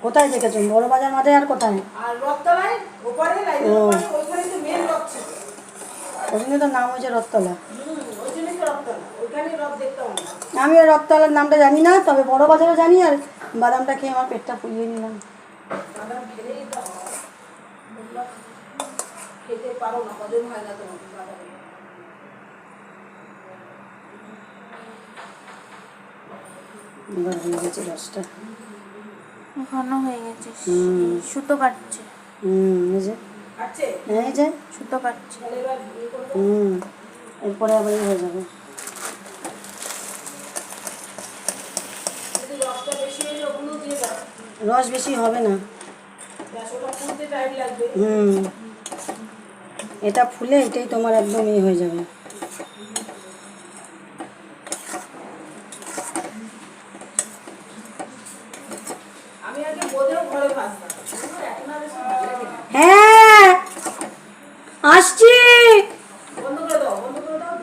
কোথায় দেখেছেন? বড় বাজার মাঠে আর কোথায়? আর রথতলায় ওপারে ওইখানে তো মেন রথ ছিল। ওই জন্য তো নাম হয়েছে রথতলা। ওই জন্যই তো রথতলা, ওইখানে রথ দেখতে হবে। আমি ওই রথতলার নামটা জানি না, তবে বড় বাজারও জানি। আর বাদামটা খেয়ে আমার পেটটা ফুলিয়ে নিলাম। বাদাম খেলেই তো হয়। খেতে পারো না, হজম হয় না তোমার বাদাম। এবার হয়ে গেছে রসটা, ঘন হয়ে গেছে। সুতো কাটছে। এই যে আছে এই যে সুতো কাটছে। তাহলে এবার ইয়ে করবো। এরপরে আবার হয়ে যাবে। যদি রসটা বেশি হলে ওগুলো দিয়ে দাও। রস বেশি হবে না। ব্যাস, ওটা ফুলতে টাইম লাগবে। এটা ফুলে এটাই তোমার একদম ইয়ে হয়ে যাবে। আমি আগে বোধেও ঘরে ভাজতাম, এখন আর এসব ভালো লাগে না। হ্যাঁ আসছি। বন্ধ করে দাও, বন্ধ করে দাও।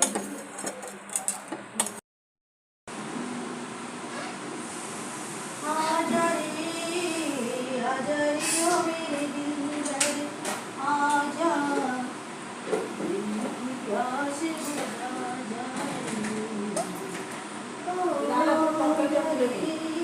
তরকারিটা তুলে নিই।